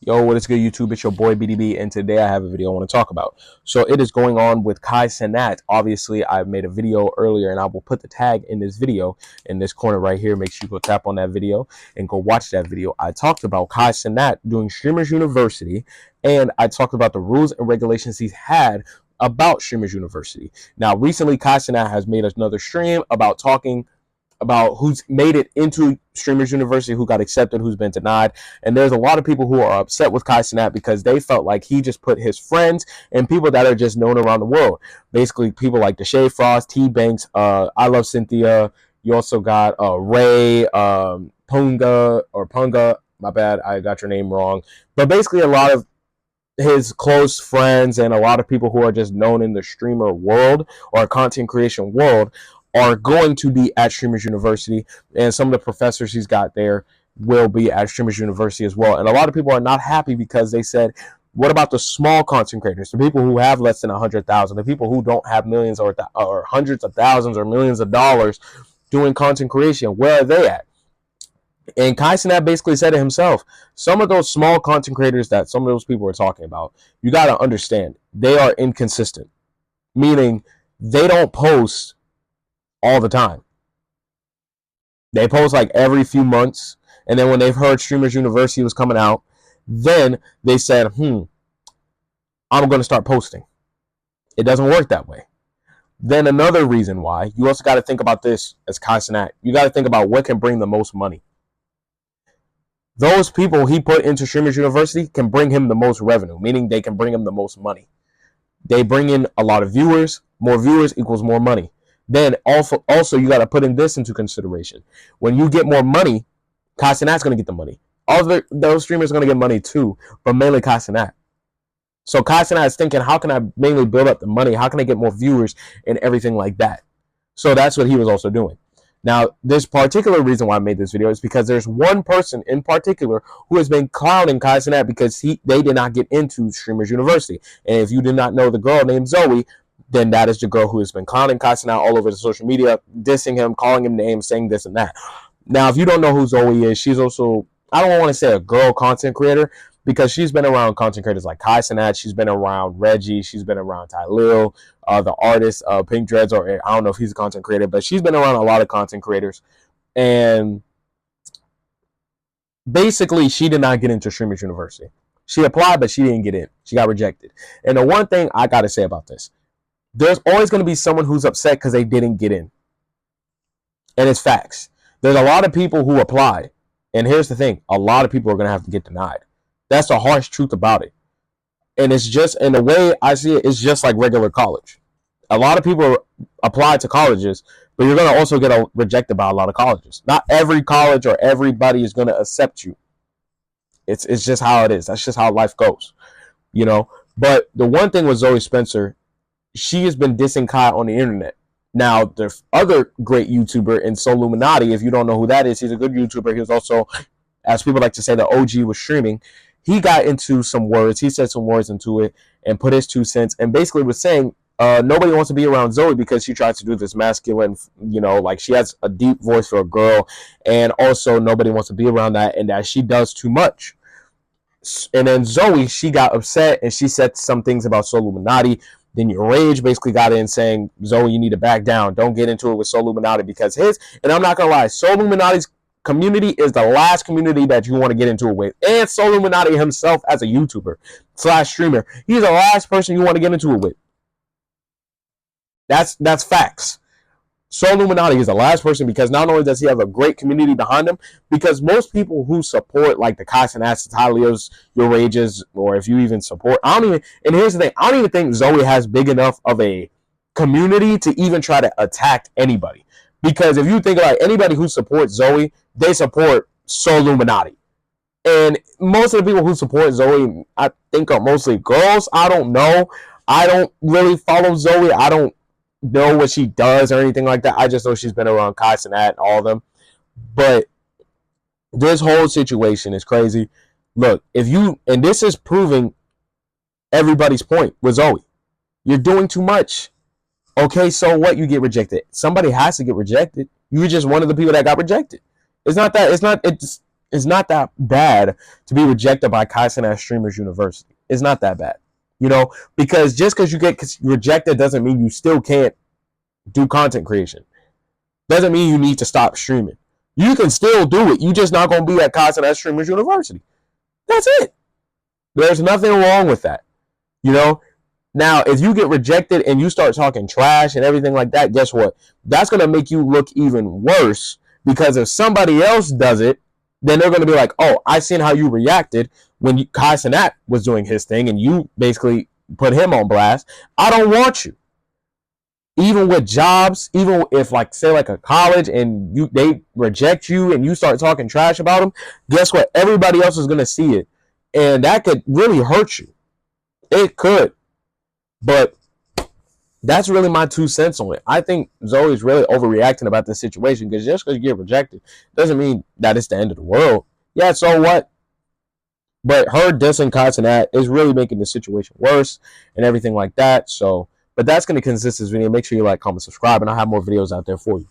Yo, what is good, YouTube? It's your boy BDB, and today I have a video I want to talk about. So it is going on with Kai Cenat. Obviously, I made a video earlier, and I will put the tag in this video in this corner right here. Make sure you go tap on that video and go watch that video. I talked about Kai Cenat doing Streamers University, and I talked about the rules and regulations he's had about Streamers University. Now, recently, Kai Cenat has made another stream about talking about who's made it into Streamers University, who got accepted, who's been denied. And there's a lot of people who are upset with Kai Cenat because they felt like he just put his friends and people that are just known around the world. Basically, people like Deshae Frost, T Banks, I Love Cynthia. You also got Ray, Punga, my bad, I got your name wrong. But basically a lot of his close friends and a lot of people who are just known in the streamer world or content creation world are going to be at Streamers University, and some of the professors he's got there will be at Streamers University as well. And a lot of people are not happy because they said, what about the small content creators, the people who have less than 100,000, the people who don't have millions or hundreds of thousands or millions of dollars doing content creation? Where are they at? And Kai Cenat basically said it himself. Some of those small content creators that some of those people are talking about, you got to understand, they are inconsistent, meaning they don't post all the time. They post like every few months, and then when they've heard Streamers University was coming out, then they said, I'm going to start posting. It doesn't work that way. Then another reason why, you also got to think about this as Kai Cenat. You got to think about what can bring the most money. Those people he put into Streamers University can bring him the most revenue, meaning they can bring him the most money. They bring in a lot of viewers. More viewers equals more money. Then also you got to put in this into consideration. When you get more money, Kai Cenat's going to get the money. Those streamers are going to get money too, but mainly Kai Cenat. So Kai Cenat is thinking, how can I mainly build up the money? How can I get more viewers and everything like that? So that's what he was also doing. Now, this particular reason why I made this video is because there's one person in particular who has been clowning Kai Cenat because they did not get into Streamers University. And if you did not know the girl named Zoe, then that is the girl who has been clowning Kai Cenat all over the social media, dissing him, calling him names, saying this and that. Now, if you don't know who Zoe is, she's also, I don't want to say a girl content creator, because she's been around content creators like Kai Cenat. She's been around Reggie. She's been around Tylil, the artist, Pink Dreads, or I don't know if he's a content creator, but she's been around a lot of content creators. And basically, she did not get into Streamers University. She applied, but she didn't get in. She got rejected. And the one thing I got to say about this, there's always going to be someone who's upset because they didn't get in. And it's facts. There's a lot of people who applied. And here's the thing. A lot of people are going to have to get denied. That's the harsh truth about it. And it's just, in the way I see it, it's just like regular college. A lot of people apply to colleges, but you're going to also get rejected by a lot of colleges. Not every college or everybody is going to accept you. It's just how it is. That's just how life goes. You know? But the one thing with Zoe Spencer, she has been dissing Kai on the internet. Now, the other great YouTuber in Solluminati, if you don't know who that is, he's a good YouTuber. He was also, as people like to say, the OG was streaming. He got into some words. He said some words into it and put his 2 cents and basically was saying nobody wants to be around Zoe because she tries to do this masculine, you know, like she has a deep voice for a girl. And also nobody wants to be around that and that she does too much. And then Zoe, she got upset and she said some things about Solluminati. Then your rage basically got in saying, Zoe, you need to back down. Don't get into it with Solluminati because and I'm not going to lie, Solluminati's community is the last community that you want to get into it with. And Solluminati himself as a YouTuber / streamer, he's the last person you want to get into it with. That's facts. Solluminati is the last person because not only does he have a great community behind him, because most people who support like the Kai Cenats, Talios, your rages, or if you even support, and here's the thing, I don't even think Zoe has big enough of a community to even try to attack anybody. Because if you think like anybody who supports Zoe, they support Solluminati. And most of the people who support Zoe, I think, are mostly girls. I don't know. I don't really follow Zoe. I don't know what she does or anything like that. I just know she's been around Kai Cenat and all of them. But This whole situation is crazy. Look, if you, and this is proving everybody's point with Zoe. You're doing too much. Okay, so what? You get rejected. Somebody has to get rejected. You were just one of the people that got rejected. It's not that bad to be rejected by Kai Cenat Streamers University. It's not that bad. Because just because you get rejected doesn't mean you still can't do content creation. Doesn't mean you need to stop streaming. You can still do it. You're just not going to be at Kai Cenat Streamers University. That's it. There's nothing wrong with that. Now, if you get rejected and you start talking trash and everything like that, guess what? That's going to make you look even worse, because if somebody else does it, then they're going to be like, oh, I seen how you reacted when Kai Cenat was doing his thing and you basically put him on blast. I don't want you. Even with jobs, even if say a college and they reject you and you start talking trash about them, guess what? Everybody else is going to see it. And that could really hurt you. It could. But that's really my 2 cents on it. I think Zoe's really overreacting about this situation, because just because you get rejected doesn't mean that it's the end of the world. Yeah, so what? But her dissing Kai Cenat is really making the situation worse and everything like that. So, but that's going to consist this video. Make sure you like, comment, subscribe, and I'll have more videos out there for you.